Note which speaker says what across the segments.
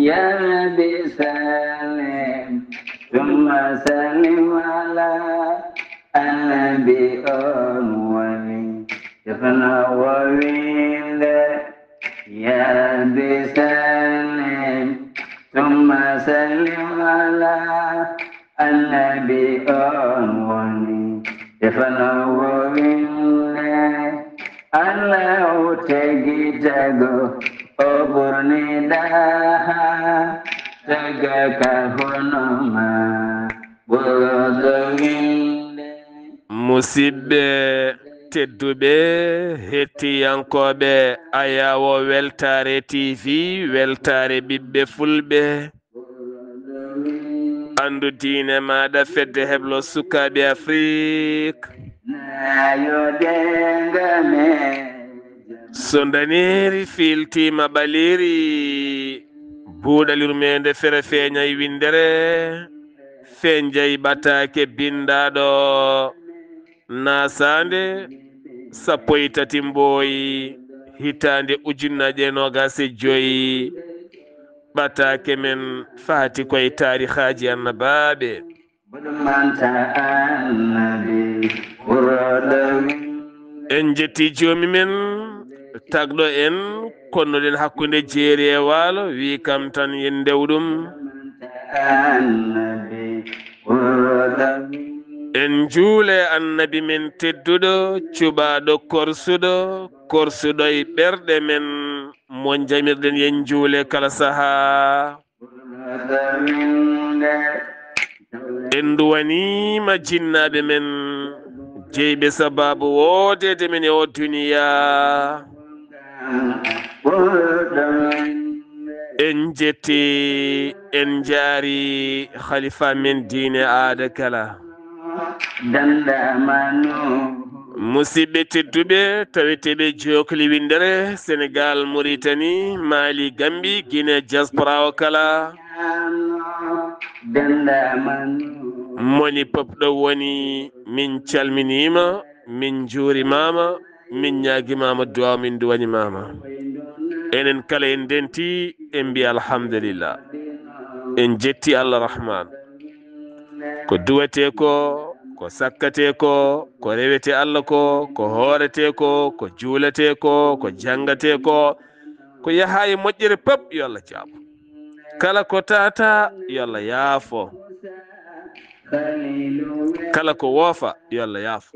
Speaker 1: يا ربي سلم ثم سلم على النبي أولي يفنى وويل يا ربي سلم ثم سلم على النبي أولي يفنى وويل الله تجيجو أبرني daha tegaka honoma bodoginde
Speaker 2: musidɓe tedduɓe hettiyankoɓe ayawo weltare tv weltare ɓiɓɓe fulɓe andu diine maɗa fedde heblo sukaɓe afrique
Speaker 1: nayodengame
Speaker 2: so daneri filtima ɓaliri buuɗalirmede fere feeñay windere feñjay ɓatake bindaɗo nasande sappo e tati mboyi hitande ujunnaje nogase joyi ɓatake men fati koye tarihaji annabaɓe en jetti jomi men tagɗo en konnoɗen hakkude jeeri e waalo wi kam tan yen ndewɗum en juule annabi men tedduɗo cuɓaɗo korsuɗo e ɓerɗe men mo jamirɗen yen juule kala saaha en duwanima jinnaɓe men jeyɓe sababu wodede men e o duniya en jetti en jaari khalifa men diine aada kala musidɓe tedduɓe taweteɓe jokli windere sénégal mauritanie mali gambi guine diaspora o kala moni popɗo woni min calminima min juurimama min ñaguimama duwaw min duwanimama enen kala en denti en mbi alhamdulillah en jetti allah rahman ko duwete ko sakkate ko rewete allah ko hoorete ko juulete ko jangate ko yaha e moƴƴere pop yo allah jaabo kala ko tata yo allah yaafo kala ko woofa yo allah yaafo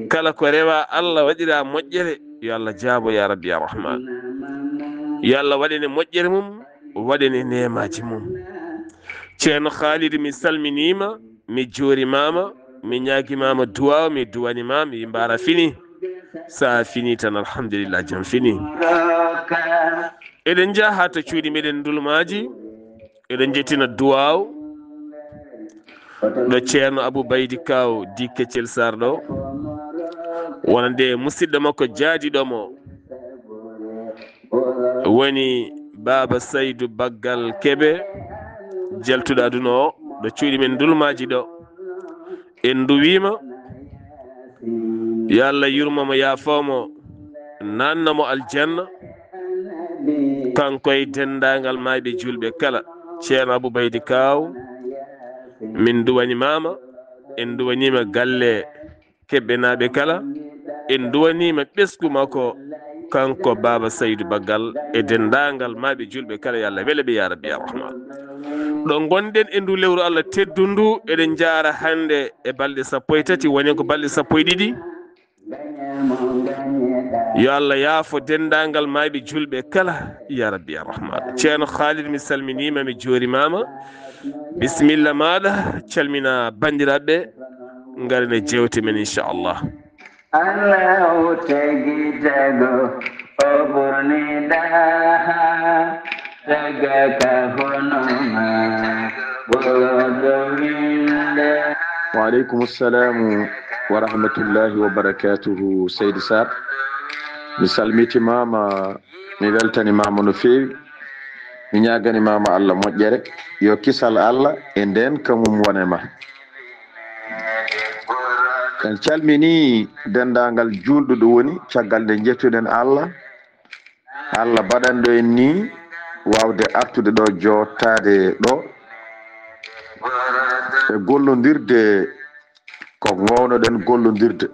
Speaker 2: kala ko rewa allah waɗira moƴƴere yo allah jaabo ya rabbi ya rahman yo allah waɗene moƴƴere mum waɗene nemaji mum ceerno khalid mi salminima mi juurimama mi ñaguimama duwaw mi duwanima mi mbara fini sa fini tan alhamdulillah jam fini eɗen jaaha to cuuɗi meɗen dulmaji eɗen jettina duwaw ɗo ceerno abou baydi kaw dikke thiel sar ɗo wonande musidɗo makko jaadiɗomo woni baba saydou baggal keɓe jaltuɗo aduna o ɗo cuuɗi men dulmaji ɗo en duwima yo allah yurmomo yaafomo nannamo aljanna kanko e dendagal mayɓe julɓe kala ceerno abou baydi kaw min duwanimama en duwanima galle keɓɓenaɓe kala en duwanima ɓesgu makko kanko baba saydou baggal e dendagal maɓe julɓe kala yo allah weleɓe ya rabbi ya rahman ɗo gonɗen e ndu lewru allah teddu ndu eɗen jaara hande e balɗe sappo e tati woni ko balɗe sappo e ɗiɗi yo allah yaafo dendagal mayɓe julɓe kala ya rabbi ya rahman ceerno khalid mi salminima mi juurimama bisimilla maɗa calmina bandiraɓe garine jewte men inchallah
Speaker 1: Allah tegi jago oburni daha tegaka honoma bodowinde.
Speaker 3: Wa alaikum assalamu wa rahmatullahi wa barakatuhu Seydi Sarr. Mi salmiti mama mi weltani mama no fewi mi ñagani mama Allah moƴƴere yo kisal Allah e nden kamum wonema. En calmini dendagal julɗo ɗo woni caggal nde jettuɗen Allah baɗanɗo en ni wawde artude ɗo jottade ɗo e gollodirde ko gownoɗen gollodirde.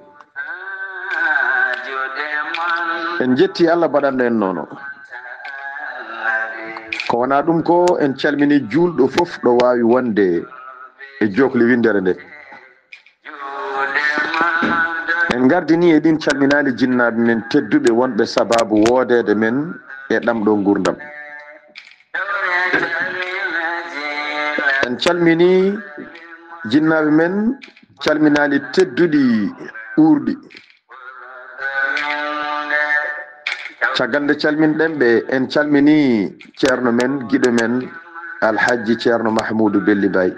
Speaker 3: En jetti Allah baɗanɗo en nono. Ko wona ɗum ko en calmini julɗo fof ɗo wawi wonde e jokli windere nde. En gardini e ɗin calminali jinnaɓe men tedduɓe wonɓe sababu wodede men e ɗamɗo gurdam. En calmini jinnaɓe men calminali tedduɗi ɓurɗi. Caggal nde calminɗen ɓe en calmini ceerno men giɗo men alhaji ceerno Mahmoudou Belli Baye.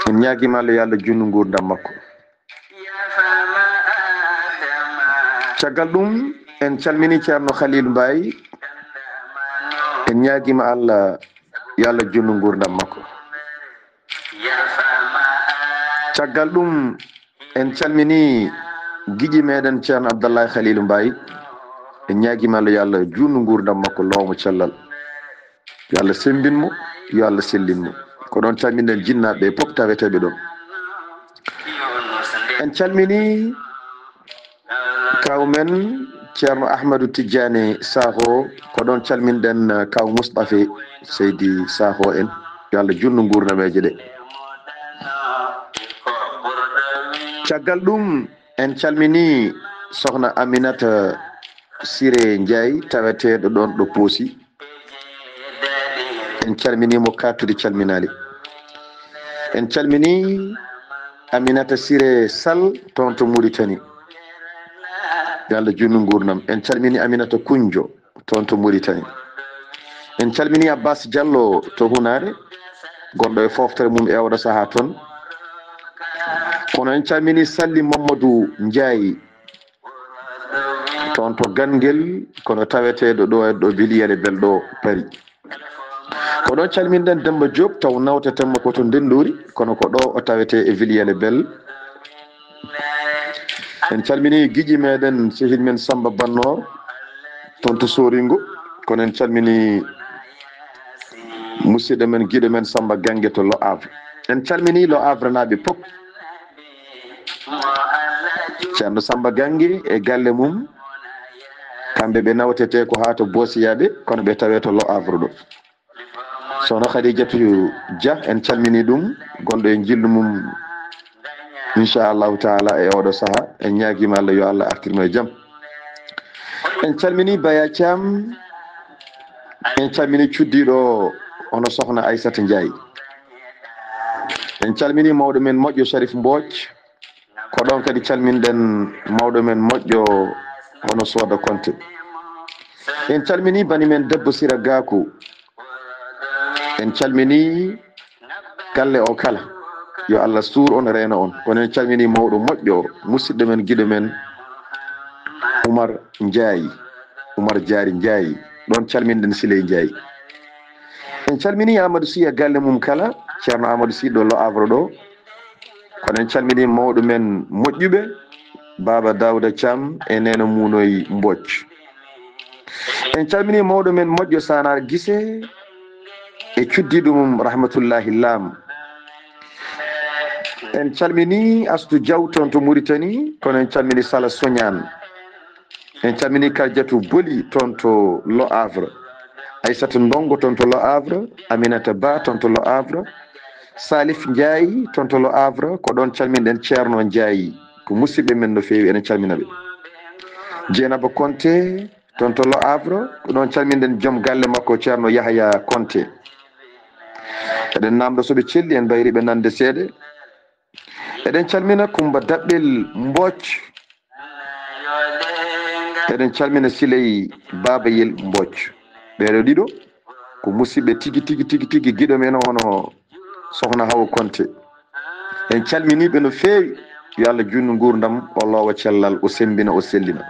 Speaker 3: En ñaguima Allah yo Allah junnu gurdam makko. Caggal ɗum en calmini ceerno Khalil Baye. En ñaguima Allah yo Allah junnu gurdam makko. Caggal ɗum en calmini giƴi meɗen ceerno Abdallahi Khalilou Mbaye. En ñaguima Allah yo Allah junnu gurdam makko lowmo cellal. Yo Allah sembinmo yo Allah sellinmo. Ko ɗon calminen jinnaɓe pop taweteɓe ɗon. En calmini kawmen ceerno Ahmadou Tidiane Sakho. Ko ɗon calminɗen kaw Moustapha Seydi Sakho en. Yo Allah junnu gurdameje ɗe. Caggal ɗum en calmini sohna Aminata Siré Ndiaye taweteɗo ɗon ɗo Poosi. En calminimo kattude calminali. En calmini Aminata Siré Sall toon to Mauritanie. Yo Allah junnu gurdam. En calmini Aminata Kunjo toon to Mauritanie. En calmini Abbas Diallo to Hunare gonɗo e foftere mum e oɗo saaha toon. Kono en calmini Salli Mamadou Ndiaye toon to Gangel kono taweteɗo ɗo e ɗo Viliyele Belɗo Paris. Ko ɗon calminɗen Demba Diop taw nawtetemmo koto Ndendori kono ko ɗo o tawete e Viliyele Bel. En calmini giƴi meɗen sehil men Samba Bannor toon to Soringo kono en calmini musidɗo men giɗo men Samba Gangue to Lo Havre. En calmini Lo Havre naɓe pop. Ceerno Samba Gangue e galle mum kamɓe ɓe nawtete ko ha to Bosiyaɓe kono ɓe tawe to Lo Havre ɗo. Sohna Khadijatou Dia en calmini ɗum gonɗo e jillu mum inchallahu taala e oɗo saaha. En ñaguima Allah yo Allah artirmo e jaam. En calmini Baya Thiam. En calmini cuddiɗo ono sohna Aissata Ndiaye. En calmini mawɗo men moƴƴo Sharif Mbodj. Ko ɗon kadi calminɗen mawɗo men moƴƴo hono Soda Konte. En calmini bani men debbo Sira Gakou. En calmini galle o kala yo Allah suur on reena on. Kono en calmini mawɗo moƴƴo musidɗo men giɗo men Oumar Ndiaye, Oumar Diary Ndiaye. Ɗon calminɗen Siley Ndiaye. En calmini Amadou Sy e galle mum kala ceerno Amadou Sy ɗo Lo Havre ɗo. Kono en calmini mawɗo men moƴƴuɓe Baba Dawda Thiam e Neno Munoy Mbodj. En calmini mawɗo men moƴƴo Sanar Guissé e cuddiɗo mum Rahmatullahi Lam. En calmini Astou Diaw toon to Mauritanie kono en calmini Sala Soñane. En calmini Kardiatou Boli toon to Lo Havre. Aissata Ndongo toon to Lo Havre. Aminata Ba toon to Lo Havre. Salif Ndiaye toon to Lo Havre. Ko ɗon calminɗen ceerno Ndiaye ko musidɓe men no feewi enen calminaɓe. Dieynaba Konté toon to Lo Havre. Ko ɗon calminɗen joom galle makko ceerno Yahya Konté. Eɗen namdo soɓe celli en bayriɓe nande seeɗe. Eɗen calmina Kumba Daɓɓel Mbodj. Eɗen calmina Siley Babayel Mbodj. Ɓeɗo ɗiɗo ko musidɓe tigi giɗo men hono sohna Hawa Konté. En calminiɓe no feewi yo Allah junnu gurdam o lowa cellal o sembina o sellina.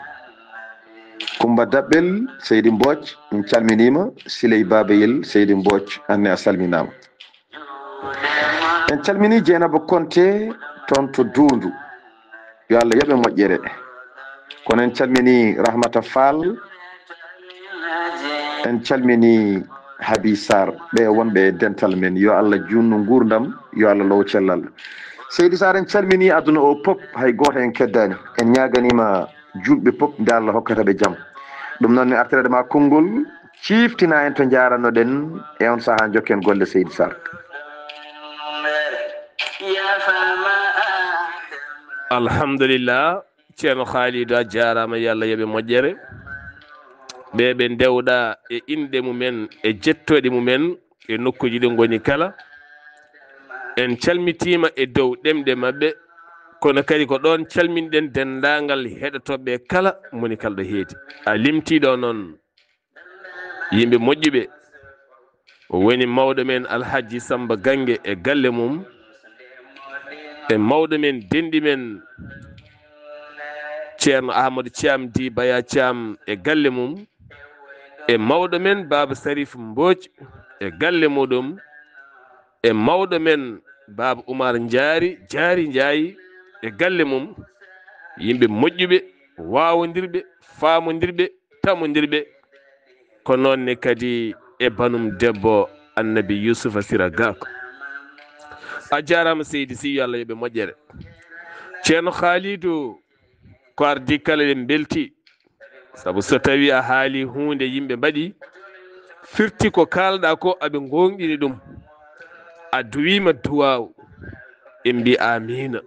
Speaker 3: Kumba Daɓɓel Seydi Mbodj en calminima. Siley Babayel Seydi Mbodj anne a salminama. En calmini Dieynaba Konté toon to Dundu yo Allah yoɓe moƴƴere. Kono en calmini Rahmata Fall en calmini Habi Sarr ɓe wonɓe dental men yo Allah junnu gurdam yo Allah low cellal Seydi Sarr en calmini aduna o pop hay goto en keddani en ñaganima julɓe pop nde Allah hokkata ɓe jaam ɗum noon ne artirede ma konngol ciftina en to jaranoɗen e on saaha jokken golle Seydi Sarr
Speaker 2: alhamdulillah ceerno Khalidou a jarama yo Allah yoɓe moƴƴere ɓe ndewɗa e inɗe mumen e jettoɗe mumen e nokkuji ɗi goni kala en calmitima e dow ɗemɗe mabɓe kono kadi ko ɗon calminɗen dendagal heɗotoɓe kala moni kala ɗo heedi a limtiɗo noon yimɓe moƴƴuɓe woni mawɗo men Alhaji Samba Gangue e galle mum e mawɗo men denɗi men ceerno Ahmadou Thiam Di Baya Thiam e galle mum e mawɗo men Baba Sarif Mbodj e galle muɗum e mawɗo men Baba Oumar Ndiaye e galle mum yimɓe moƴƴuɓe wawodirɓe famodirɓe tamodirɓe ko noonne kadi e banum debbo Annabi Yousufa Sira Gako a jarama Seydi Sy yo Allah yoɓe moƴƴere ceerno Khalidou ko ardi kala ɗen belti saabu so tawi a haali hunde yimɓe mbaɗi firti ko kalɗa ko aɓe gonɗini ɗum a duwima duwaw en mbi amina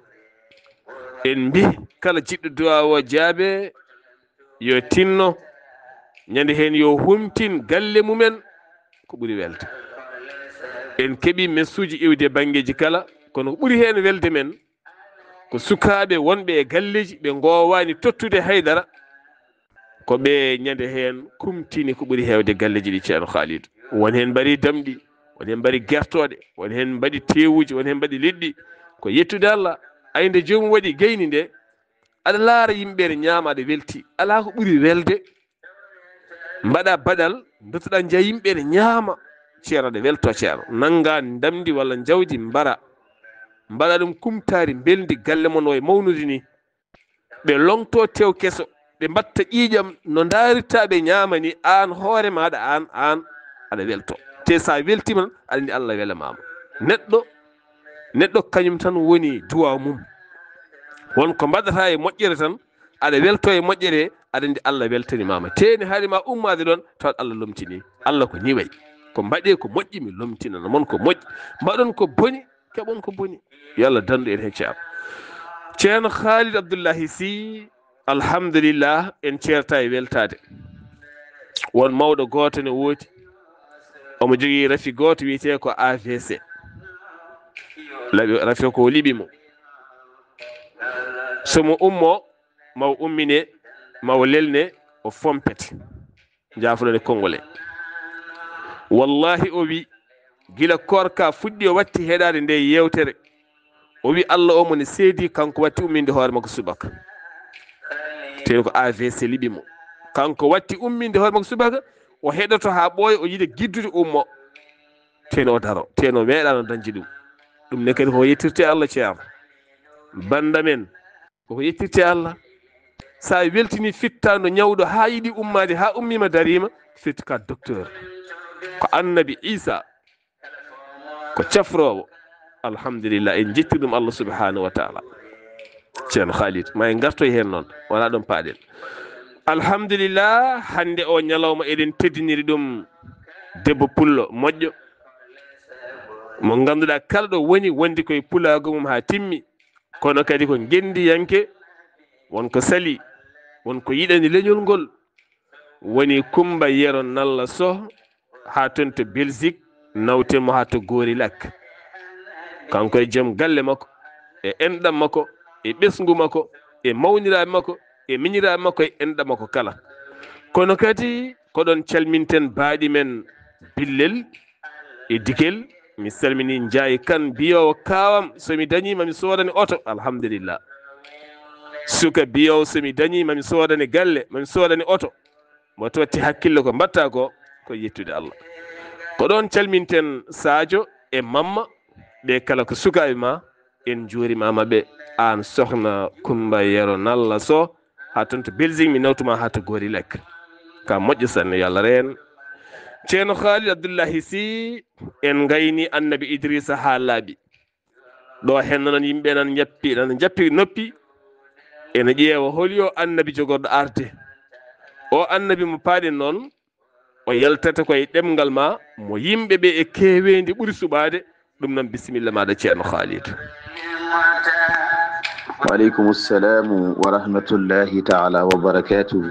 Speaker 2: en mbi kala jiɗɗo duwaw o jaabe yo tinno ñande hen yo humtin galle mumen ko ɓuuri welde en keeɓi messuji iwde banggueji kala kono ko ɓuuri hen welde men ko sukaɓe wonɓe e galleji ɓe gowani tottude haydara ko ɓe ñande hen kumtini ko ɓuuri hewde galleji ɗi ceerno Khalidou woni hen mbaɗi damɗi woni hen mbaɗi guertoɗe woni hen mbaɗi tewuji woni hen mbaɗi liɗɗi ko yettude Allah ayde jomum waɗi gayni nde aɗa laara yimɓe ne ñaama aɗa welti ala ko ɓuuri welde mbaɗa baɗal dottoɗa jeeya yimɓe ne ñaama ceerno aɗa welto ceerno nagga damdi walla jawdi mbara mbaɗa ɗum kumtari beldi galle mon o e mawnude ni ɓe longto tew keso ɓe mbatta ƴiƴam no daritaɓe ñaamani an hoore maɗa an aɗa welto te sa weltima aɗa andi Allah welamama neɗɗo kañum tan woni duwaw mum wonko mbaɗata e moƴƴere tan aɗa welto e moƴƴere aɗa andi Allah weltanimama teni haalima ummade ɗon taw Allah lomtini Allah ko niway ko mbaɗe ko moƴƴi mi lomtinana mon ko moƴƴi mbaɗon ko boni keɓon ko boni yo Allah dandu en hen ceerno Khalidou Abdoullahi Sy alhamdulillah en ceerta e weltade won mawɗo goto ne woodi omo jogui rafi goto wiyete ko AVC rafi ko liɓimo somo ummo maw ummine maw lelne o fompete jafuɗone konngole wallahi o wi gila korka fuɗɗi o watti heɗade nde yewtere o wi Allah omo ne seedi kanko watti umminde hoore makko subaka te ko AVC liɓimo kanko watti umminde hoore makko subaka o heɗoto ha ɓooya o yiide giddude ummo teno o daro teno meeɗano dañji ɗum ne kadi koko yettirte Allah ceerno banda men koko yettirte Allah sa weltini fittano ñawɗo ha yiiɗi ummade ha ummima darima fitti ka docteur ko Annabi Isa ko cafrowo alhamdulillah en jetti ɗum Allah subhanahu wa taala ceerno Khalidou ma en gartoy hen noon wona ɗon paaɗen alhamdulillah hande o ñalawma eɗen teddiniri ɗum debbo pullo moƴƴo mo ganduɗa kala ɗo woni wondi koye pulago mum ha timmi kono kadi ko gendiyanke wonko sali wonko yiɗani leñol ngol woni Coumba Yero Nalla Sow ha toon to Belgique nawtemo ha to Gori Lac kanko e joom galle makko e enɗam makko e ɓesgu makko e mawniraɓe makko e miñiraɓe makko e enɗam makko kala kono kadi koɗon calminten baaɗi men Billel e Dikel mi salmini Ndiaye Kane biyowo kawam somi dañima mi sodani oto alhamdulillah suka biyowo somi dañima mi sodani galle mami sodani oto mo totti hakkille ko mbatta ko yettude Allah ko ɗon calminten Sadio e Mamma ɓe kala ko sukaɓe ma en juurimama ɓe an sohna Coumba Yero Nalla Sow ha toon to Belgique mi nawtuma ha to Gori Lac ka moƴƴo sanne yo Allah reen ceerno Khalid Abdoullahi Sy en gayni annabi Idrissa ha laaɓi ɗo henno nan yimɓe nan jappi noppi ene ƴeewa holi o annabi jogorɗo arde o annabi mo paaɗen noon o yaltata koye ɗemgal ma mo yimɓe ɓe e kewendi ɓuuri suɓade ɗum noon bisimilla maɗa ceerno Khalid.
Speaker 3: Waaleykum assalamu wa rahmatullahi taala wa barakatuhu.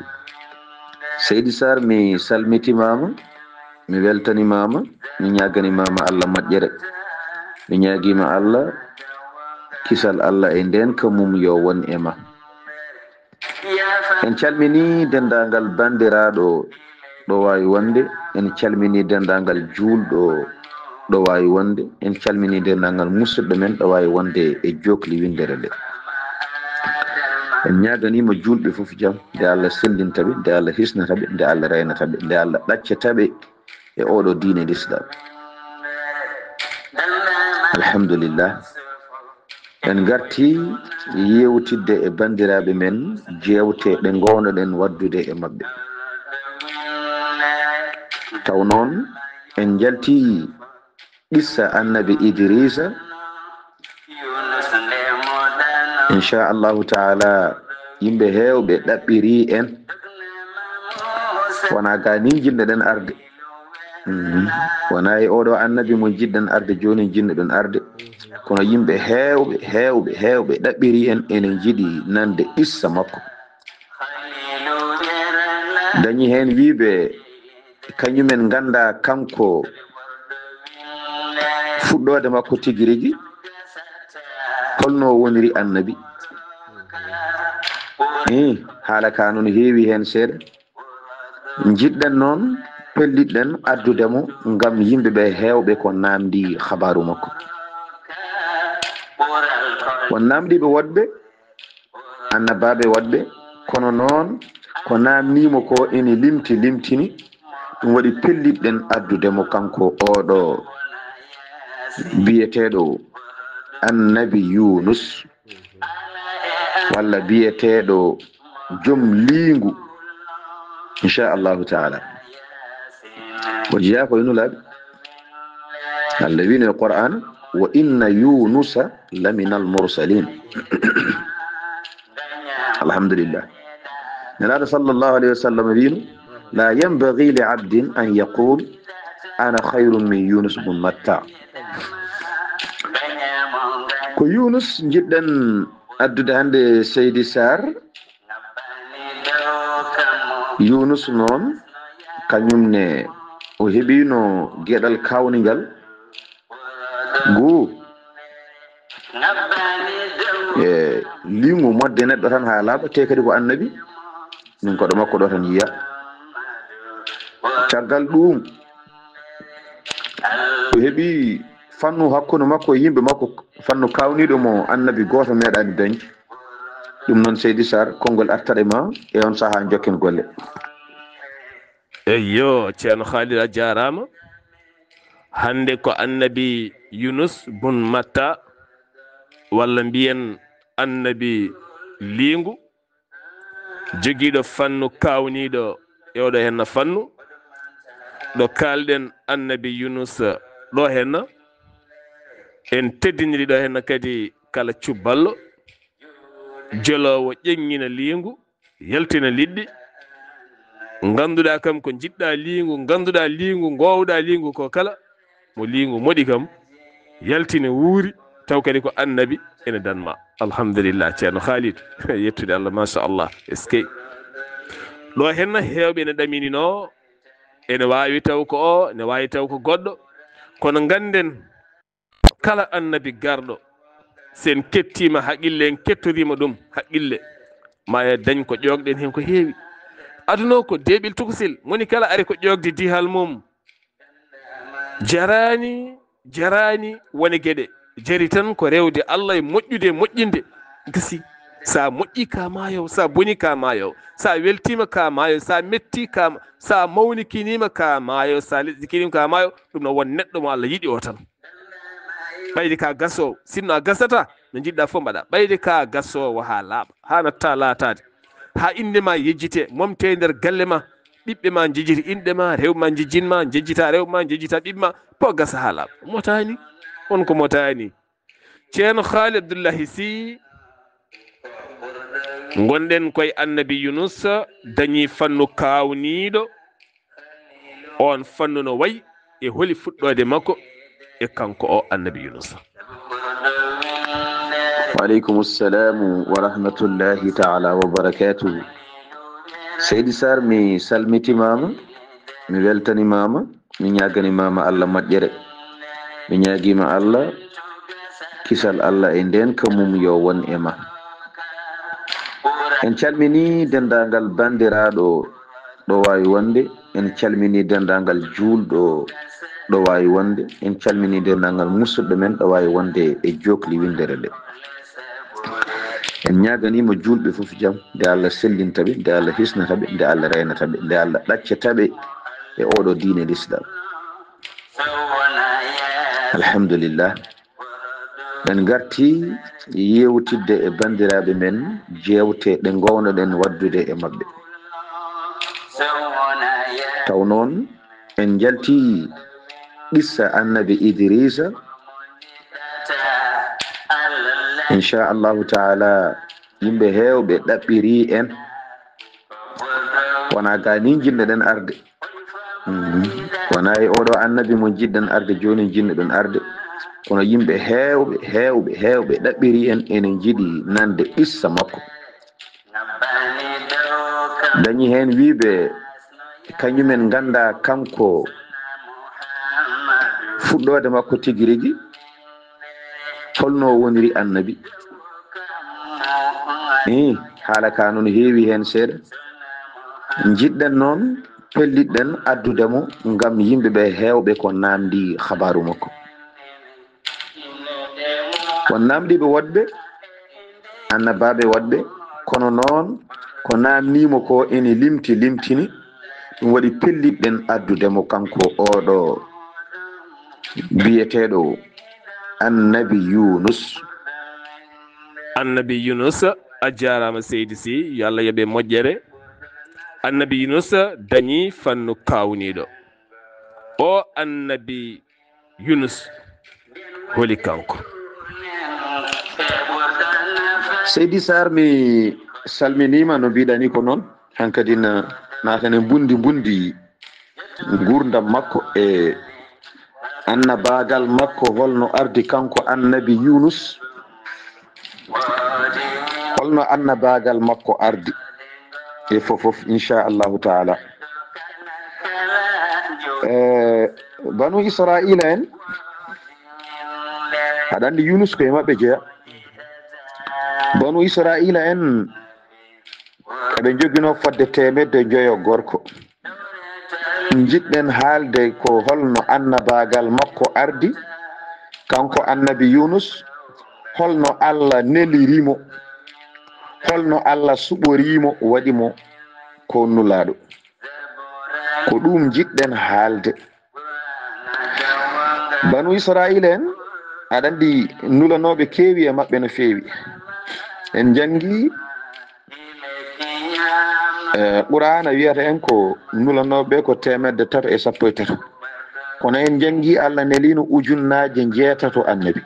Speaker 3: Seydi Sarr mi salmitimama, mi weltanimama, mi ñaganimama Allah moƴƴere, mi ñaguima Allah kisal Allah e nden ka mum yo won e ma. En calmini dendagal bandiraɗo ɗo wawi wonde, en calmini dendagal julɗo ɗo wawi wonde, en calmini dendagal musidɗo men ɗo wawi wonde e jokli windere nde. En ñaganima julɓe foof jaam, nde Allah sendintaɓe, nde Allah hisnataɓe, nde Allah reynataɓe, nde Allah ɗaccataɓe e oɗo diine l'islam. Alhamdulillah, en garti yewtidde e bandiraɓe men jewte ɗe gownoɗen waddude e mabɓe. Taw noon en jalti qissa annabi Idrissa, inchallahu taala yimɓe hewɓe ɗaɓɓiri en, wona ga ni jinnoɗen arde, wona e oɗo annabi mo jiɗɗen arde joni jinnoɗen arde, kono yimɓe hewɓe ɗaɓɓiri en, enen jiiɗi nande issa makko, dañi hen wiɓe kañumen ganda kanko fuɗɗode makko tigui rigui holno woniri annabi. Haala ka noon heewi hen seeɗa, jiɗɗen noon pelliɗen addudemo ngam yimɓeɓe hewɓe ko namdi habaru makko. Won namdiɓe woɗɓe annabaɓe woɗɓe, kono noon ko namnimo ko ene limtini, ɗum waɗi pelliɗen addudemo kanko oɗo biyeteɗo annabi Yunus, walla biyeteɗo joom liingu, inchallahu taala. ko jeeya ko yinulaɓe, Allah wino e Qur'an, wa inna yunusa lamina almursalin. Alhamdulillah, nelaɗo sallllahu alayhi wa sallam wino la yanbaghi li abdin an yaqul ana khayrun min Yunus bun Matta. Ko Yunus jiɗɗen addude hande Seydi Sarr. Yunus noon kañumne o heɓino gueɗal kawnigal ngu e lingu modde neɗɗo tan ha laaɓa, te kadi ko annabi, min koɗo makko ɗo tan yiya. Caggal ɗum o heeɓi fannu hakkude makko e yimɓe makko, fannu kawniɗo mo annabi goto meeɗani dañde. ɗum noon Seydi Sarr, konngol artare ma e on saaha jokken golle.
Speaker 2: eyyo ceerno Khalid a jarama. Hande ko annabi Yunus bun Matta, walla mbiyen annabi liingu, jogiiɗo fannu kawniɗo e oɗo henna fannu. ɗo kalɗen annabi Yunus ɗo henna, en teddiniri ɗo henna kadi kala cubballo jolowo ƴeŋŋina liingu, yaltina liɗɗi, ganduɗa kam ko jiɗɗa liingu, ganduɗa liingu, gowɗa liingu, ko kala mo liingu moɗi kam yaltine wuuri, taw kadi ko annabi ene danma. Alhamdulillah ceerno Khalid, yettude Allah machallah. Eskey ɗo henna hewɓe ene ɗaminino, ene wawi taw ko o, ne wawi taw ko goɗɗo, kono ganden kala annabi garɗo sen kettima haqqille, en kettorima ɗum haqqille, ma e dañ ko ƴogɗen hen ko heewi. aduna ko deɓil tukusil, moni kala ari ko ƴogde dihal mum jarani woni gueɗe, jari tan ko rewde Allah e moƴƴude moƴƴinde gasi. sa moƴƴi ka mayo, sa boni ka mayo, sa weltima ka mayo, sa metti ka, sa mawnikinima ka mayo, sa lesdikinima ka mayo. ɗum no won neɗɗo mo Allah yiɗi o tan. ɓayde ka gasowo, sinno a gasata no jiɗɗa fof mbaɗa. ɓayde ka gasowo ha laaɓa, ha natta latade, ha indema yejjite, momte nder galle ma, ɓiɓɓe ma jejjita inɗe ma rewma jejjinma jejjita rewma jejjita ɓiɓɓema po gasa ha laaɓa motani on ko motani ceerno Haali Abdoullahi Sy gonɗen koye annabi Yunus dañi fannu kawniɗo on fannu no wayi e holi fuɗɗode makko e kanko o annabi Yunus.
Speaker 3: Waaleykum assalamu wa rahmatullahi taala wa barakatuhu. Seydi Sarr mi salmitimama mi weltanimama mi ñaganimama Allah moƴƴere mi ñaguima Allah kisal Allah e nden kamum yo won e ma. En calmini dendagal bandiraɗo ɗo wawi wonde en calmini dendagal julɗo ɗo wawi wonde en calmini dendagal musidɗo men ɗo wawi wonde e jokli windere nde. En ñaganima julɓe foof jaam nde Allah sellintaɓe nde Allah hisnataɓe nde Allah reynataɓe nde Allah ɗaccataɓe e oɗo diine l'islam. Alhamdulillah en garti yewtidde e bandiraɓe men jewte ɗe gownoɗen waddude e mabɓe. Taw noon en jalti qissa annabi Idrisa inchallahu taala yimɓe hewɓe ɗaɓɓiri en wona ga ni jinnoɗen arde wona e oɗo annabi mo jiɗɗen arde joni jinnoɗen arde kono yimɓe hewɓe ɗaɓɓiri en enen jiiɗi nande qissa makko dañi hen wiɓe kañumen ganda kanko fuɗɗode makko tigui rigui holno woniri annabi haala ka noon heewi hen seeɗa jiɗɗen noon pelliɗɗen addudemo gam yimɓeɓe hewɓe ko namdi habaru makko won namdiɓe woɗɓe annabaɓe woɗɓe kono noon ko namnimo ko ene limtini ɗum waɗi pelliɗɗen addudemo kanko oɗo biyeteɗo annabi Yunus.
Speaker 2: Annabi Yunus a jarama Seydi Sy yo Allah yoɓe moƴƴere. Annabi Yunus dañi fannu kawniɗo o annabi Yunus holi kanko.
Speaker 3: Seydi Sarr mi salminima no mbiɗani ko noon hankadi natane bundi gurdam makko e annabagal makko holno ardi kanko annabi Yunus holno annabagal makko ardi e fofof inchallahu taala. Banu Israila en aɗa andi Yunus koye mabɓe jeeya. Banu Israila en eɓe joguino fodde 100 gorko jiɗɗen haalde ko holno annabagal makko ardi kanko annabi Yunus holno Allah nelirimo holno Allah suɓorimo waɗimo ko nulaɗo ko ɗum jiɗɗen haalde. Banu Israila en aɗa andi nulanoɓe keewi e maɓɓe no feewi. En jangi Qur'ana wiyata en ko nulanoɓe ko 313 kono en jangi Allah nelino ujunnaje 6 annabi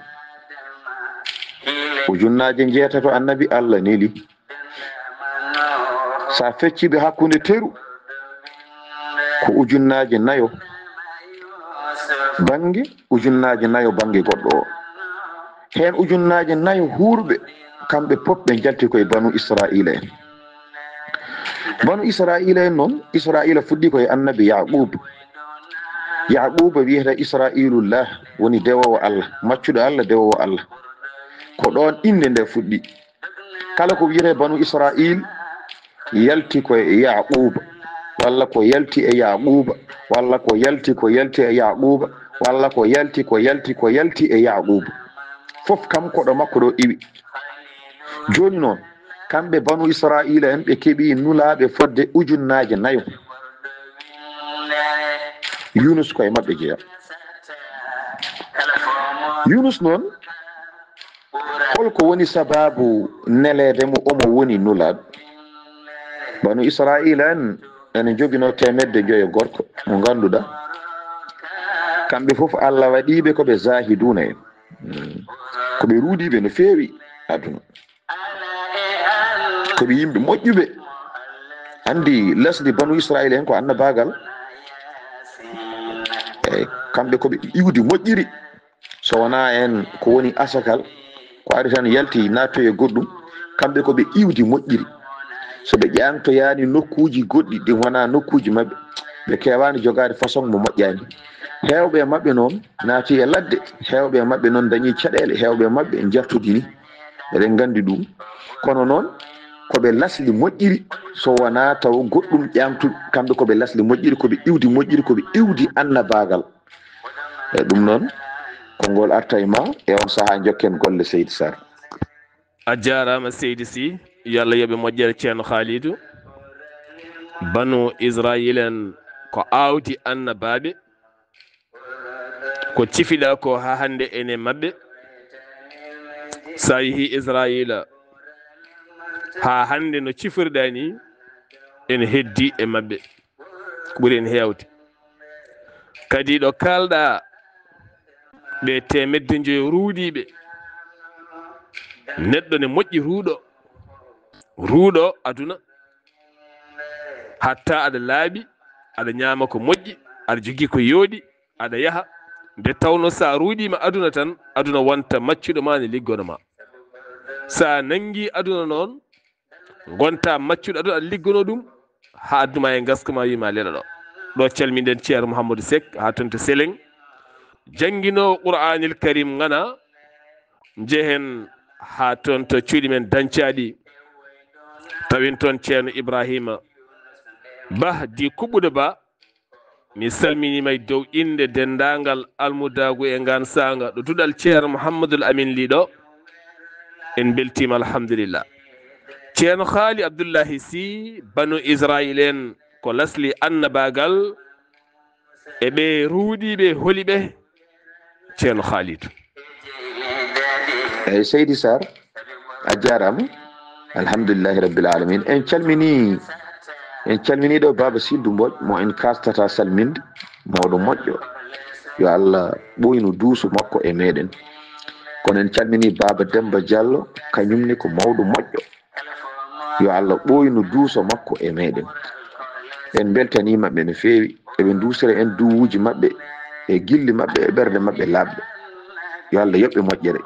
Speaker 3: ujunnaje 6 annabi Allah neli sa fecciɓe hakkude teru ko ujunnaje 4 bange ujunnaje 4 bange goɗɗo o hen ujunnaje 4 hurɓe kamɓe pop ɓe jalti koye banu Israila en. Banu Israila en noon Israila fuɗɗi koye annabi Yaquba wiyata Israilullah woni dewowo Allah maccuɗo Allah dewowo Allah ko ɗon inde nde fuɗɗi. Kala ko wiyete banu Israil yalti koye Yaquba walla ko yalti e Yaquba walla ko yalti e Yaquba walla ko yalti e Yaquba fof kam koɗo makko ɗo iwi. Joni noon kamɓe banu Israila en ɓe keeɓi nulaɓe fodde ujunnaje 4 Yunus koye mabɓe jeeya. Yunus noon holko woni sababu neledemo omo woni nulaɗo. Banu Israila en ene jogino temedde joyo gorko mo ganduɗa kamɓe fof Allah waɗiɓe koɓe zahiduna en koɓe ruudiɓe no feewi aduna koɓe yimɓe moƴƴuɓe andi lesdi banu Israil en ko annabagal eyyi kamɓe koɓe iwdi moƴƴiri so wona en ko woni asakal ko ari tan yalti nattoye goɗɗum kamɓe koɓe iwdi moƴƴiri so ɓe ƴantoyani nokkuji goɗɗi ɗi wona nokkuji mabɓe ɓe kewani jogade façon mo moƴƴani hewɓe mabɓe noon naati e ladde hewɓe mabɓe noon dañi caɗele hewɓe mabɓe jertudini eɗen gandi ɗum kono noon koɓe lasli moƴƴiri so wona taw goɗɗum ƴamtu kamɓe koɓe lasli moƴƴiri koɓe iwdi moƴƴiri koɓe iwdi annabagal e ɗum noon konngol arta e ma e on saaha jokken golle Seydi Sar.
Speaker 2: a jarama Seydi Sy yo Allah yoɓe moƴƴere ceerno Khalidou banu Israil en ko awdi annabaɓe ko cifiɗa ko ha hande ene mabɓe sa yeehi Israila ha hande no cifirɗa ni ene heddi e mabɓe ko ɓuuri en hewde kadi ɗo kalɗa ɓe temedde joyo ruuɗiɓe neɗɗo ne moƴƴi ruuɗo aduna hatta aɗa laaɓi aɗa ñaama ko moƴƴi aɗa jogui ko yooɗi aɗa yaaha nde tawno sa ruuɗima aduna tan aduna wonta maccuɗo ma ne liggono ma sa nangi aduna noon gonta maccuɗo aduna aɗa liggono ɗum ha adduma e gaskama wima leɗa ɗo calminen ceerno Mouhamadou Seck ha toon to Seleng janguinowo Qur'anil Karim gana jehen ha toon to cuuɗi men dañcaɗi tawin toon ceerno Ibrahima Ba di kuɓɓude ba mi salminima e dow inde dendagal almudagu e ngan sanga ɗo duɗal ceerno Mouhamadoul Amin liɗo en beltima alhamdulillah ceerno Haali Abdoullahi Sy banu Israil en ko lasli annabagal e ɓe ruuɗiɓe holiɓe ceerno Khalidou.
Speaker 3: eyyi Seydi Sar a jarama alhamdulillahi rabbil alamin en calmini ɗo baba Sildu Mbodj mo en kastata salminde mawɗo moƴƴo yo Allah ɓoynu duuso makko e meɗen kono en calmini baba Demba Diallo kañumne ko mawɗo moƴƴo yo Allah ɓoynu duuso makko e meɗen en beltanimaɓe no feewi eɓe dusira en duwuji mabɓe e gilli mabɓe e ɓerde mabɓe labɓe yo Allah yoɓɓe moƴƴere.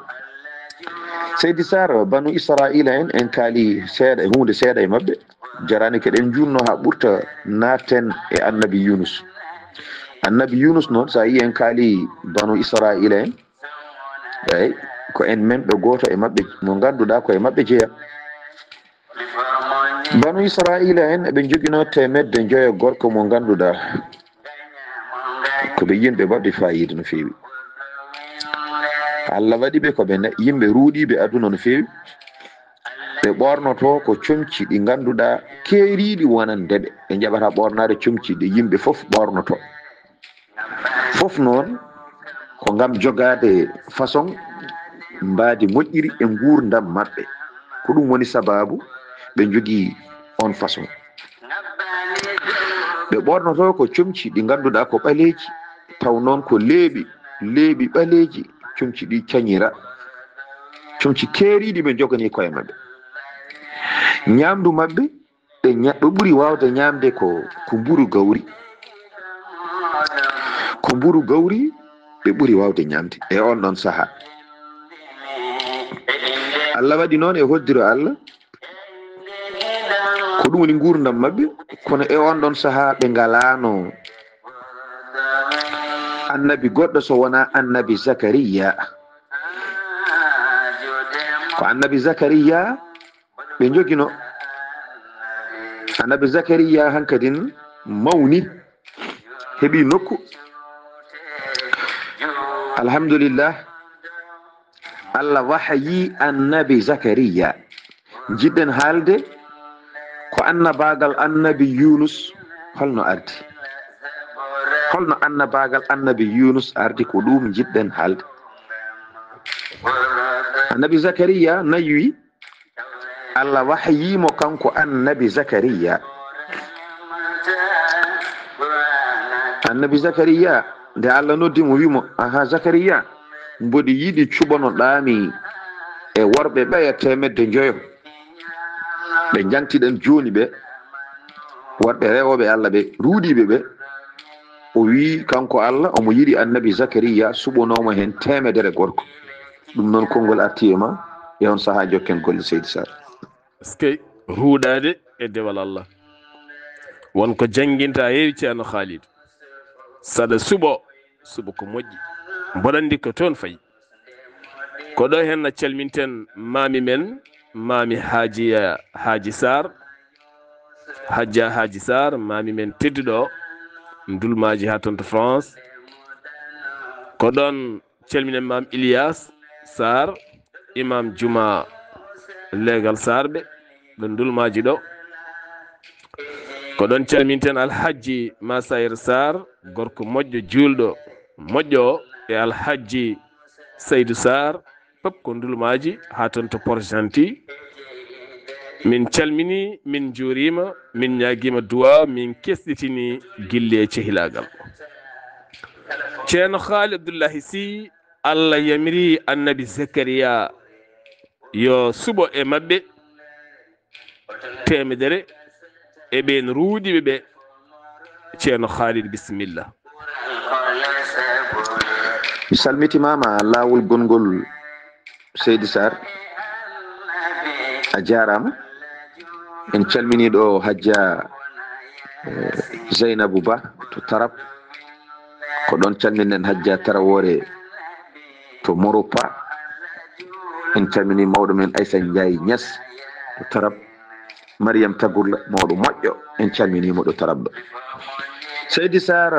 Speaker 3: Seydi Sar banu Israila en kaali seeɗa e hunde seeɗa e mabɓe jarani keɗen junno ha ɓurta naten e annabi Yunus noon sa yi en kaali banu Israila en eyyi ko en memɓe goto e mabɓe mo ganduɗa ko e mabɓe jeeya banu Israila en eɓe joguino temedde joyo gorko mo ganduɗa koɓe yimɓe mbaɗɗe fayida no feewi Allah waɗi ɓe koɓe yimɓe ruuɗiɓe aduna no feewi ɓe ɓornoto ko comci ɗi ganduɗa keeriɗi wonandeɓe ɓe jaɓata ɓornade comci ɗi yimɓe fof ɓornoto fof noon ko gam jogade façon mbadi moƴƴiri e gurdam mabɓe ko ɗum woni sababu ɓe jogui on façon ɓe ɓornoto ko comci ɗi ganduɗa ko ɓaleji taw noon ko leeɓi ɓaleji comci ɗi cañira comci keeriɗi ɓe jogani koye mabɓe ñamdu mabɓe ɓe ɓuuri wawde ñamde ko mburu gawri ɓe ɓuuri wawde ñamde e on ɗon saaha Allah waɗi noon e hoddiro Allah ko ɗum woni gurdam mabɓe kono e on ɗon saaha ɓe ngalano annabi goɗɗo so wona annabi Zakariya ko annabi Zakariya ɓe jogino annabi Zakariya hankadin mawni heeɓi nokku alhamdulillah Allah wahayi annabi Zakariya jiɗɗen haalde ko annabagal annabi Yunus holno annabagal annabi Yunus ardi ko ɗum jiɗɗen haalde annabi Zakariya nayi Allah wahyimo kanko annabi Zakariya annabi zakariya nde Allah noddi mo wimo aha zakariya mboɗi yiɗi cuɓano ɗami e worɓe ɓe 100 ɓe jangtiɗen joni ɓe worɓe rewoɓe Allah ɓe ruuɗiɓe ɓe o wi kanko Allah omo yiɗi annabi zakariya suɓanomo hen 100 gorko ɗum noon konngol arti e ma e on saaha jokken golle seydi sar
Speaker 2: skey ruuɗade e dewal Allah wonko janginta heewi ceerno Khalid saɗa suɓo ko moƴƴi mboɗandi ko toon fayi ko ɗo hen calminten mami men mami Haji Sarr hajja Haji Sarr mami men tedduɗo dulmaji ha toon to France ko ɗon calminen mam Ilias Sarr imam juma legal Sarr ɓe ɗon dulmaji ɗo ko ɗon calminten alhaji Masayir Sarr gorko moƴƴo julɗo moƴƴo e alhaji Seydou Sarr pop ko dulmaji ha toon to Port-Gentil min calmini min juurima min ñaguima duwa min kesɗitini guille e cehilagal ceerno Khalid Abdoullahi Sy Allah yamiri annabi Zakariya yo suɓo e mabɓe 100 e ɓen ruuɗiɓe ɓe ceerno Khalid bisimilla.
Speaker 3: mi salmitimama lawol gongol Seydi Sarr a jarama en calmini ɗo hajja Zeynabou Ba to Tarab ko ɗon calminen hajja Tarawore to Moropa en calmini mawɗo men Aissa Ndiaye Niass to Tarab Mariam Tagourla mawɗo moƴƴo en calminimo ɗo Tarab ɗo Seydi Sarr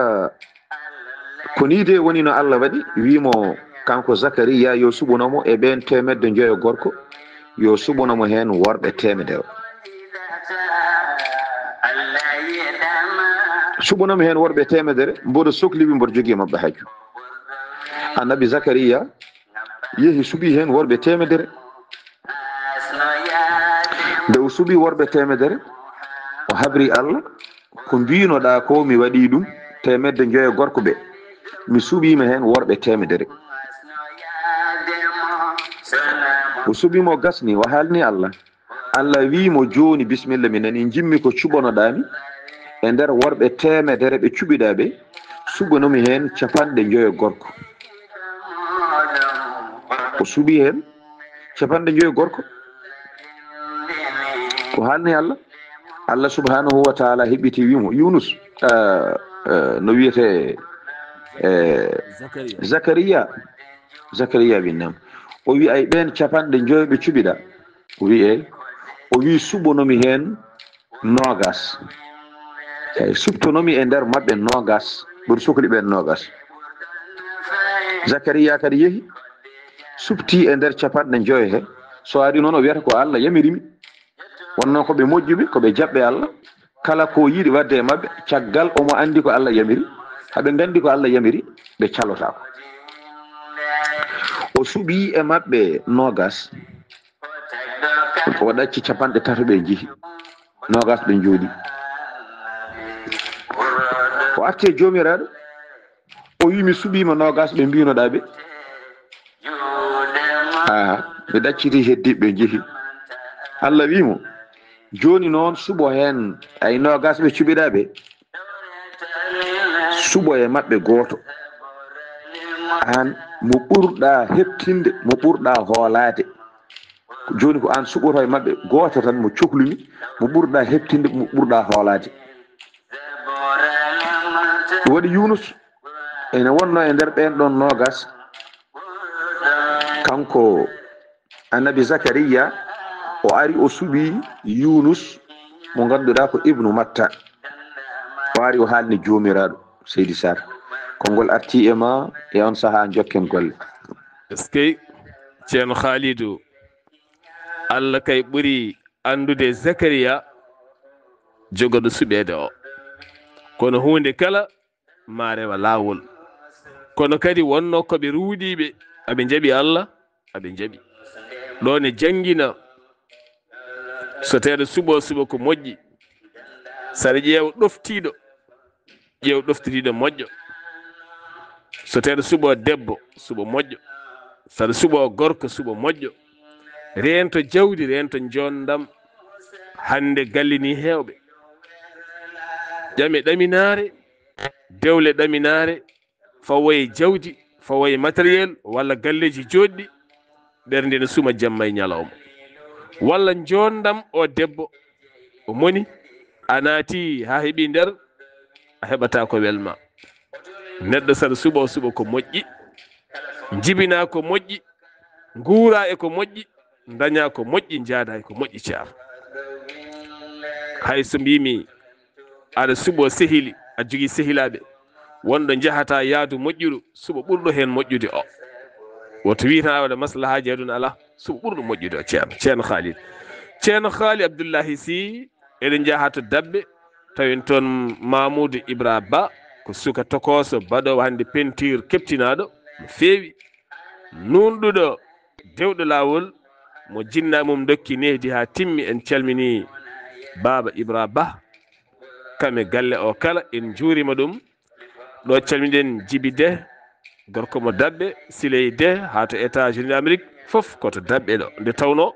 Speaker 3: ko ni de woni no Allah waɗi wimo kanko Zakariya yo suɓanomo e ɓen 100 gorko yo suɓanomo hen worɓe 100 suɓanomo hen worɓe 100 mboɗo sohliɓe mboɗo jogui mabɓe hajju annabi Zakariya yeehi suuɓi hen worɓe 100 nde o suuɓi worɓe 100 o habri Allah ko mbinoɗa ko mi waɗi ɗum 100 gorko ɓe mi suuɓima hen worɓe 100 o suuɓimo gasni o haalni Allah Allah wimo joni bisimilla mi nani jimmi ko cuɓanoɗami e nder worɓe 100 ɓe cuɓiɗa ɓe suɓanomi hen 50 gorko o suuɓi hen 50 gorko ko haalni Allah Allah subhanahu wa taala heɓiti wimo Yunus no wiyete Zakariya winnam o wi ay ɓen 50 ɓe cuɓiɗa o wi ey o wi suɓanomi hen 20 ey subtonomi e nder mabɓe 20 ɓuri sohli ɓen 20 Zakariya kadi yeehi subti e nder 50 he so ari noon o wiyata ko Allah yamirimi wonno ko ɓe moƴƴuɓe ko ɓe jaɓɓe Allah kala ko yiiɗi wadde e mabɓe caggal omo andi ko Allah yamiri haɓe gandi ko Allah yamiri ɓe calotako o suuɓi e mabɓe 20 o ɗacci 3 ɓe jeehi 20 ɓe jooɗi o arti e jomiraɗo o wi mi suuɓima 20 ɓe mbinoɗa ɓe ɓe ɗacciti heddiɓe ɓe jeehi Allah wimo joni noon suɓo hen ay 20 ɓe cuɓiɗa ɓe suɓo e mabɓe goto an mo ɓurɗa heɓtinde mo ɓurɗa hoolade joni ko an suɓoto e mabɓe goto tan mo cohlumi mo ɓurɗa heɓtinde mo ɓurɗa hoolade waɗi Yunus ene wonno e nder ɓen ɗon 20 kanko annabi Zakariya o ari o suuɓi Yunus mo ganduɗa ko Ibnu Matta o ari o haalni jomiraɗo Seydi Sarr konngol arti e ma e on saaha jokken golle
Speaker 2: eskey ceerno Khalidou Allah kay ɓuri andude Zakariya jogoɗo suɓede o kono hunde kala ma rewa lawol kono kadi wonno koɓe ruuɗiɓe aɓe jaaɓi Allah aɓe jaaɓi ɗo ne jangguina so teɗo suuɓo ko moƴƴi saɗa ƴeewa ɗoftiɗo ƴeew ɗoftiriɗo moƴƴo so tawi aɗa suɓo debbo suɓo moƴƴo saɗa suɓo gorko suɓo moƴƴo rento jawdi rento jondam hande galle ni hewɓe ƴame ɗaminare dewle ɗaminare fawoye jawdi fawoye matériel walla galleji joɗɗi ɓernde ne suma jamma e ñalawma walla jondam o debbo o moni a naati ha heeɓi nder a heɓata ko welma neɗɗo saɗa suɓo ko moƴƴi jibina ko moƴƴi nguura e ko moƴƴi daña ko moƴƴi jaada e ko moƴƴi caar hay so mbimi aɗa suɓo sehili a jogui sehilaɓe wonɗo jahata yaadu moƴƴuɗo suɓo ɓurɗo hen moƴƴude o woto wi tan awaɗa maslahaji aduna ala suɓo ɓurɗo moƴƴude o ceerno haali Abdoullahi Sy eɗen jaaha to Dabbe tawen toon Mamoudou Ibra Ba ko suka tokoso baɗowo hande peinture keptinaɗo no feewi nunɗuɗo dewɗo lawol mo jinna mum dokki nehdi ha timmi en calmini Baba Ibra Ba kame galle o kala en juurima ɗum ɗo calmiɗen Djiby De gorko mo Dabbe Siley De ha to États-Unis d'Amérique foof koto Dabbe ɗo nde tawno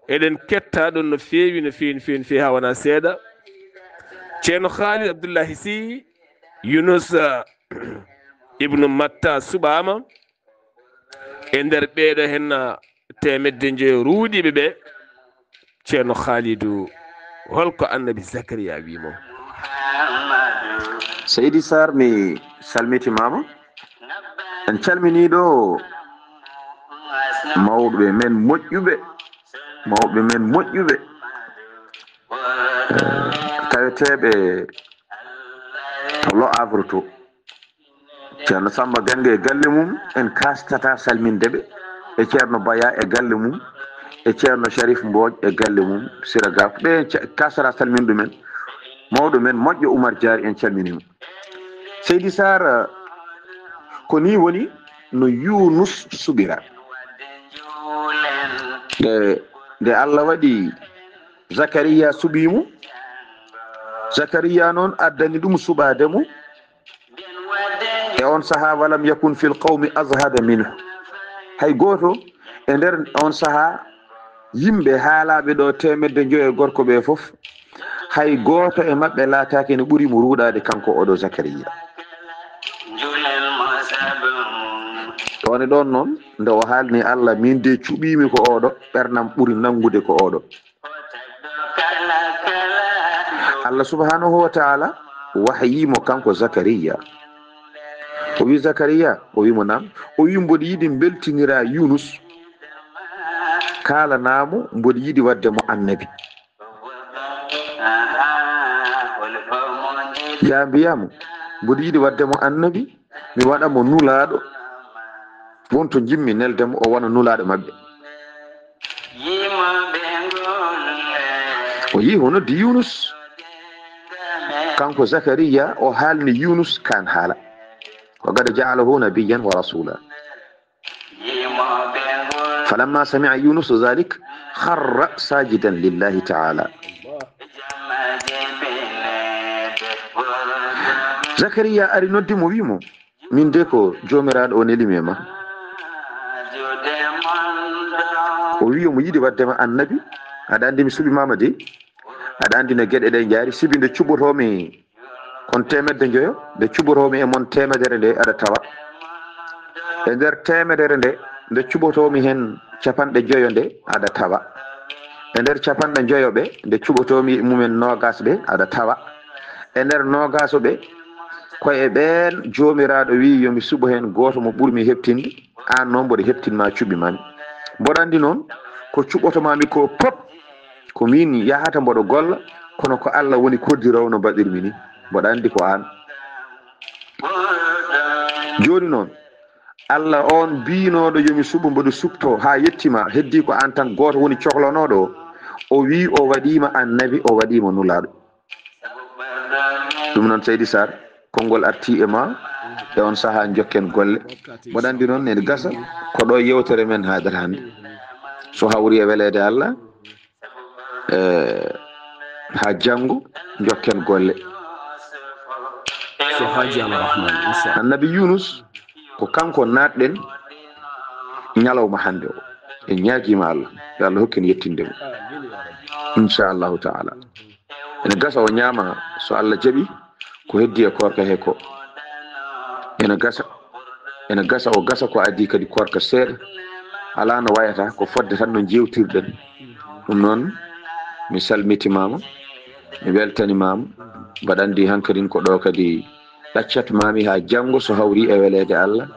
Speaker 2: eɗen ketta ɗum no feewi no feewi ha wona seeɗa ceerno Khalid Abdoullahi Sy Yunus Ibnu Matta suɓama e nder ɓeeɗo hen temedde joyo ruuɗiɓe ɓe ceerno Khalidou holko annabi Zakariya wimo
Speaker 3: Seydi Sarr mi salmitimama en calminiɗo mawɓe men moƴƴuɓe taweteɓe to Lo Havre to ceerno Samba Gangue e galle mum en kastata salmindeɓe e ceerno Baya e galle mum e ceerno Sharif Mbodj e galle mum Sira Gaf ɓe kastata salmin ɗumen mawɗo men moƴƴo Oumar Diary en calminima Seydi Sarr ko ni woni no Yunus suɓira nde Allah waɗi Zakariya suɓimo Zakariya noon addani ɗum suɓademo e on saaha walam yakun fil qawmi azhada minhu hay goto e nder on saaha yimɓe haalaɓe ɗo temedde joyo e gorko ɓe foof hay goto e mabɓe laataki ne ɓuurimo ruuɗade kanko oɗo Zakariya ɗone ɗon noon nde o haalni Allah min de cuɓimi ko oɗo ɓernam ɓuuri nangude ko oɗo Allah subhanahu wa ta'ala wahyimo kanko Zakariya o wi Zakariya o wimo nam o wi mboɗo yiɗi beltinira Yunus kalanamo mboɗo yiɗi wadde mo annabi ya mbiyamo mboɗo yiɗi wadde mo annabi mi waɗa mo nulaɗo wonto jimmi neldemo o wona nulaɗo mabɓe o yi hono di Yunus kanko Zakariya o haalni Yunus kan haala wa qad ja'alahu nabiyyan wa rasula falamma sami'a Yunus dhalik kharra sajidan lillahi ta'ala Zakariya ari noddi mo wimo min de ko jomiraɗo o nelimi ma o wi mo yiɗi waddema annabi aɗa andi mi suɓimama de aɗa andi no gueɗe ɗe jaari sibi nde cuɓotomi kon temedde joyo nde cuɓotomi e mon temedere nde aɗa tawa e nder temedere nde nde cuɓotomi hen capanɗe joyo nde aɗa tawa e nder capanɗe joyo ɓe nde cuɓotomi mumen nogas ɓe aɗa tawa e nder nogaso ɓe koye ɓen jomiraɗo wi yomi suɓo hen goto mo ɓuurmi heɓtinde an noon mboɗo heɓtinma cuɓimami mboɗo andi noon ko cuɓotomami ko pop ko min yahata mboɗo golla kono ko Allah woni koddirowo no mbaɗirmi ni mboɗo andi ko an joni noon Allah on binoɗo yomi suɓo mboɗo subto ha yettima heddi ko an tan goto woni cohlonoɗo o wi o waɗima annabi o waɗima nulaɗo ɗum noon Seydi Sarr konngol arti e ma e on saaha jokken golle mboɗo andi noon ene gasa ko ɗo yewtere men haadata hande so hawri e welede Allah ha janggo jokken golle
Speaker 2: to haji alrahman inchallah.
Speaker 3: annabi Yunus ko kanko natɗen ñalawma hande o e ñaagima Allah yo Allah hokken yettinde mo inchallahu taala. ene gasa o ñaama so Allah jaɓi ko heddi e korka he ko ene gasa o gasa ko addi kadi korka seeɗa ala no wayata ko fodde tan no jewtirɗen. ɗum noon mi salmitimama mi weltanimama mbaɗandi hankkadin ko ɗo kadi ɗaccatmami ha janggo so hawri e welede Allah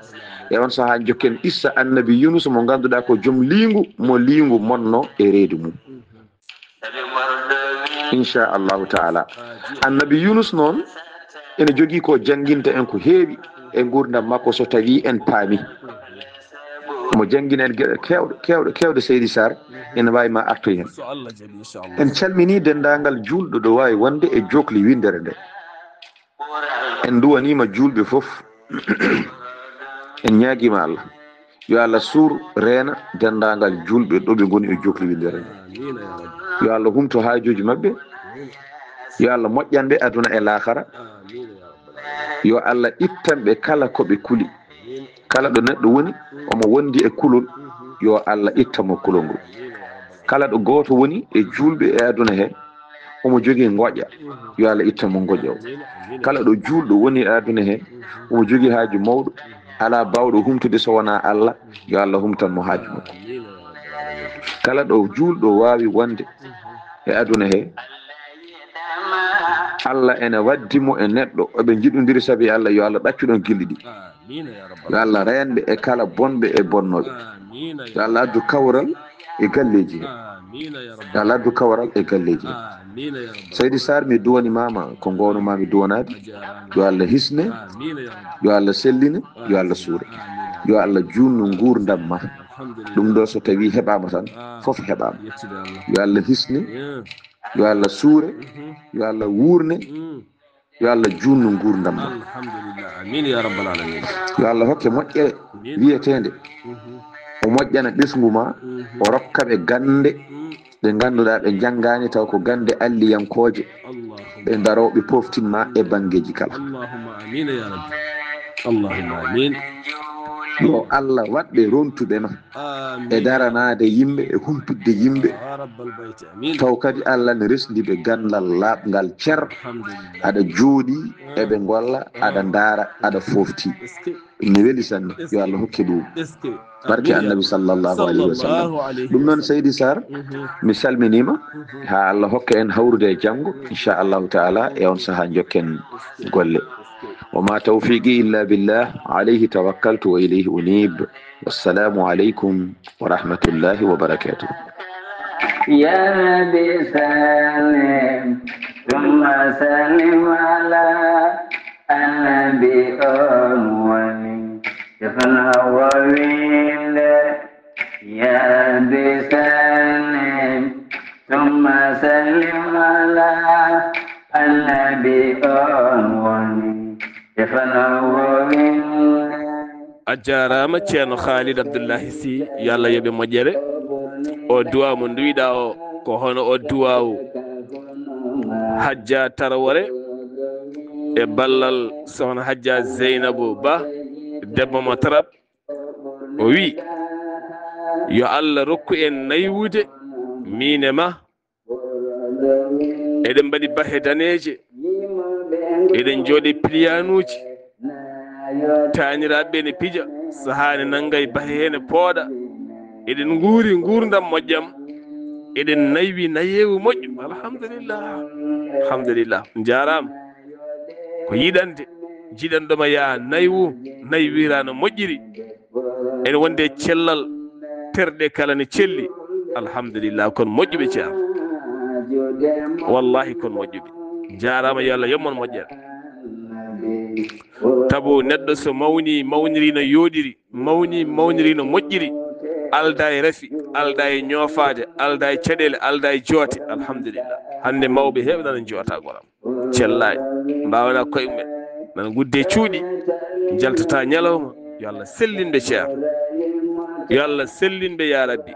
Speaker 3: e on saha jokken issa annabi Yunus mo ganduɗa ko joom liingu mo liingu monno e reedu mum inchallahu taala. annabi Yunus noon ene jogui ko janguinta en ko heewi e gurdam makko so tawi en paami mo jangguina en gueɗe kewɗe Seydi Sar ene wawi ma artoy hen. en calmini dendagal julɗo ɗo wawi wonde e jokli windere nde. en duwanima julɓe foof en ñaaguima Allah yo Allah suur reena dendagal julɓe ɗo ɓe goni e jokli windere nde. yo Allah humto haajuji mabɓe, yo Allah moƴƴanɓe aduna e lahara, yo Allah ittanɓe kala koɓe kuli. kala ɗo neɗɗo woni omo wondi e kulol yo Allah ittamo kulol ngol. kala ɗo goto woni e julɓe e aduna he omo jogui goƴa yo Allah ittamo goƴa o. kala ɗo julɗo woni e aduna he omo jogui haaju mawɗo ala bawɗo humtude so wona Allah yo Allah humtanmo haaju makko. kala ɗo julɗo wawi wonde e aduna he Allah ene waddimo e neɗɗo oɓe jiɗodiri saabi Allah yo Allah ɗaccuɗon gilɗi ɗi. yo Allah renɓe e kala bonɓe e bonnoɓe. yo Allah addu kawral e galleji he. yo Allah addu kawral e galleji he. Seydi Sar mi duwani mama ko gonuma mi duwanade. yo Allah hisne, yo Allah sellina, yo Allah suura, yo Allah junnu gurdam ma. ɗum ɗo so tawi heɓama tan foof heɓama. yo Allah hisne, yo Allah suure, yo Allah wuurne, yo Allah junnu gurdam ma. yo Allah hokke moƴƴere wiyetede o moƴƴana ɓesgu ma o rokkaɓe gande ɓe ganduɗa ɓe janggani taw ko gande alliyankoje ɓe daroɓe poftinma e bangeji kala. yo Allah waɗɓe rontuɓe ma e daranade yimɓe e humpidde yimɓe taw kadi Allah ne resdiɓe gandal laɓgal cer aɗa jooɗi eɓe golla aɗa daara aɗa fofti. ɗum ne weeli sanne yo Allah hokke ɗum barke annabi sallllahu alayhi wa sallam. ɗum noon Seydi Sar mi salminima ha Allah hokka en hawrude e janggo inchallahu taala e on saaha jokken golle. وما توفيقي إلا بالله عليه توكلت وإليه أنيب والسلام عليكم ورحمة الله وبركاته.
Speaker 1: يا نبي سلم ثم سلم على النبي أموالي يفنى وويل. يا نبي سلم ثم سلم على النبي أموالي
Speaker 2: a jarama ceerno Khalid Abdoullahi Sy yo Allah yoɓe moƴƴere. o duwaw mo duwiɗa o ko hono o duwaw Hajja Tarawore e ballal sohna Hajja Zeynabou Ba debbo mo Tarab. o wi yo Allah rokku en naywude min e ma eɗen mbaɗi bahe daneje eɗen jooɗi pliyanuji taaniraɓe ne pija sahani nanggay bahe hene pooɗa eɗen guuri gurdam moƴƴam eɗen naywi nayewu moƴƴo. alhamdulillah alhamdulillah jarama ko yiɗande jiɗanɗoma ya naywu naywirano moƴƴiri ene wonde cellal terɗe kala ne celli. alhamdulillah kono moƴƴuɓe ceerno wallahi kono moƴƴuɓe jarama yo Allah yommon moƴƴere. tabo neɗɗo so mawni mawniri no yooɗiri mawniri no moƴƴiri alda e rafi alda e ñoofade alda e caɗele alda e joote. alhamdulillah hande mawɓe heɓe nana joota goram cellayi mbawana koye mumen nana gudde cuuɗi jaltata ñalawma. yo Allah sellinɓe ceerno, yo Allah sellinɓe ya rabbi.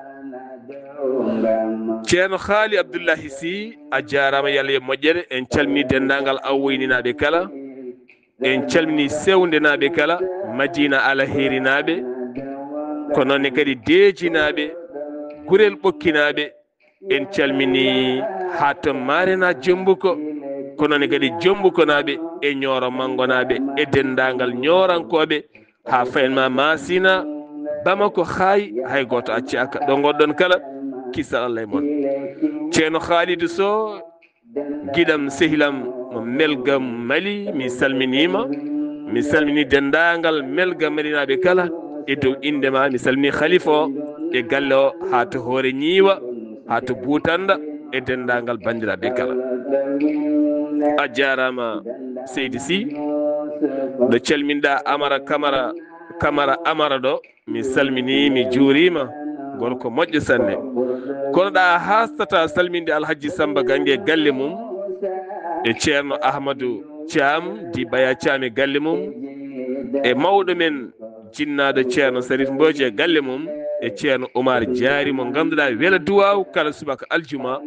Speaker 2: ceerno Khalid Abdoullahi Sy a jarama yo Allah yo moƴƴere. en calmi dendagal awwoyninaɓe kala en calmini sewndenaɓe kala madina alherinaɓe ko noonne kadi deejinaɓe gurel ɓokkinaɓe en calmini ha to marena jombuko ko noonne kadi jombukonaɓe e ñooro mangonaɓe e dendagal ñorankoɓe ha fayenma masina bamako hay goto accaka ɗo gonɗon kala kisal Allah e moon ceerno Khalidou Sow giɗam sehilam mo Melgam Mali mi salmini dendagal Melgam Malinaɓe kala e dow indema mi salmini khalifa o e galle o ha to hoore ñiiwa ha to Boutanda e dendagal bandiraɓe kala a jarama Seydi Sy ɗo calminɗa Camara Amara ɗo mi salmini mi juurima gorko moƴƴo sanne kono ɗa hastata salminde Alhaji Samba Gangue galle mum e ceerno Ahmadou Thiam di Baya Thiam e galle mum e mawɗo men jinnaɗo ceerno Sarif Mbodji e galle mum e ceerno Oumar Diary mo ganduɗa wela duwaw kala subaka aljuma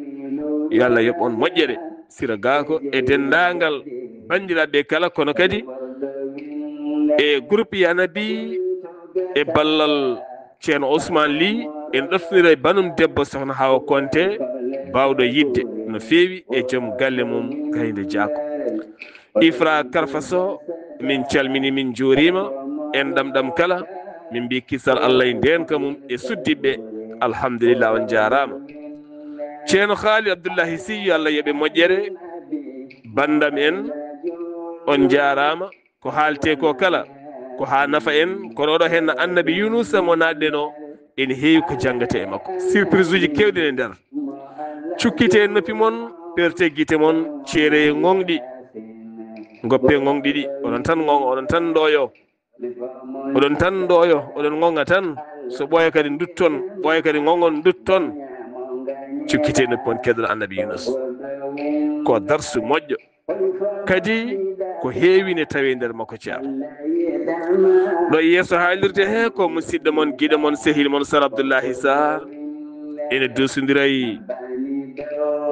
Speaker 2: yo Allah yoɓ on moƴƴere sira gako e dendagal bandiraɓe kala kono kadi e groupe Yanabi e ballal ceerno Ousmane Ly en ɗofnira e banum debbo sohna Hawa Konté bawɗo yidde no feewi e joom galle mum Gaynde Diako Ifra Karfaso min calmini min juurima en ɗamɗam kala min mbi kisal Allah e ndenka mum e suddiɓe alhamdulillah on jarama ceerno Haali Abdoullahi Sy yo Allah yoɓe moƴƴere bandam en on jarama ko haalte ko kala ko ha nafa en kono oɗo hen annabi Yunusa mo nadɗeno ene heewi ko jangate e makko surprise uji kewɗi e nder cukkite noppi mon perte guite mon ceere gonɗi goppe gonɗi ɗi oɗon tan gonga oɗon tan ɗoyo oɗon gonga tan so ɓooya kadi dutton ɓooya kadi gongon dutton cukkite noppi mon keddoɗo annabi Yunus ko darsu moƴƴo kadi ko heewine tawi nder makko ceerno ɗo yeeso haalirde he ko musidɗo mon giɗo mon sehil mon Sar Abdoullahi Sarr ene dusodiray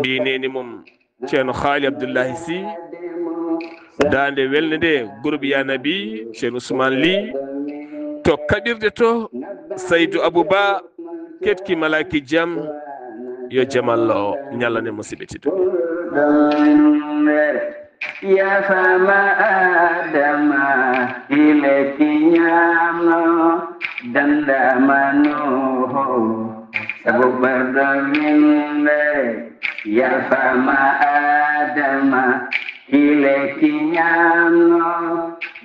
Speaker 2: ɓineni mum ceerno Haali Abdoullahi Sy dande welnde nde groupe Yanabi ceerno Ousmane Ly to kaɓirde to Saydou Abouba ketki malaki jam yo jam Allah o ñallane musidɓe tedduɓe
Speaker 1: ya fama adama ileki ñamno dandamano sabu bardo minde ya fama adama ileki ñamno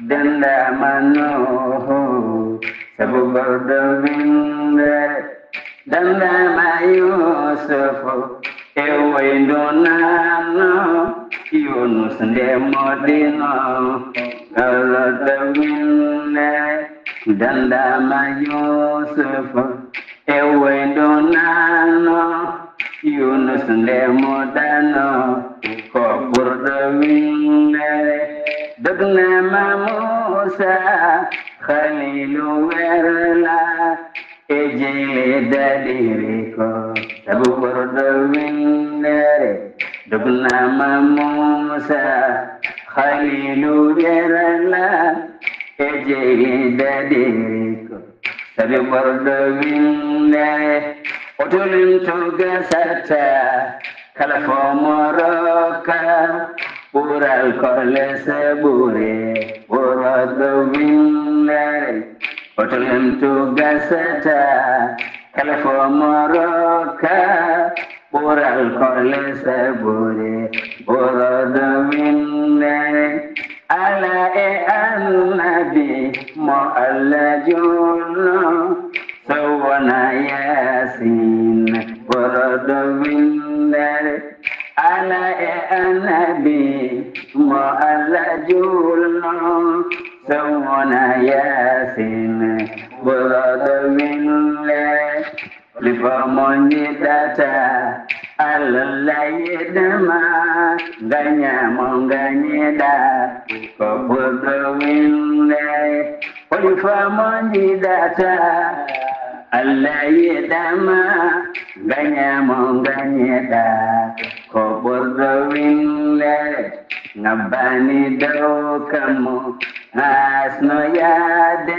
Speaker 1: dandamano sabu bardo minde dandama Yusufu ewayndo nano Yunus ndemodino galata winne dandama Yusufu ewayndo nano Yunus ndemodano ko ɓurɗo winne dognama Musa Khalilu werla e jeyli daliri ko sabu ɓurɗo winnere dognama Musa Khalilu werla e jeyli daliri ko sabu ɓurɗo winnere otolin to gasata kala fo moroka ɓural kole sabure ɓurɗo winnere otolin to gasata kala fo moroka ɓural kole sabure ɓurɗo winnere ala e annabi mo Allah junno sowona Yasin ɓurɗo winnere ala e annabi mo Allah junno sowona Yasin ɓurɗo winnere lifa mo jiɗata Allah yiɗma gañamo gañiɗa ko ɓurɗo winnere lifa mo jiɗata Allah yiɗama gañamo gañiɗa ko ɓurɗo winnere ngabani do kamo asno yade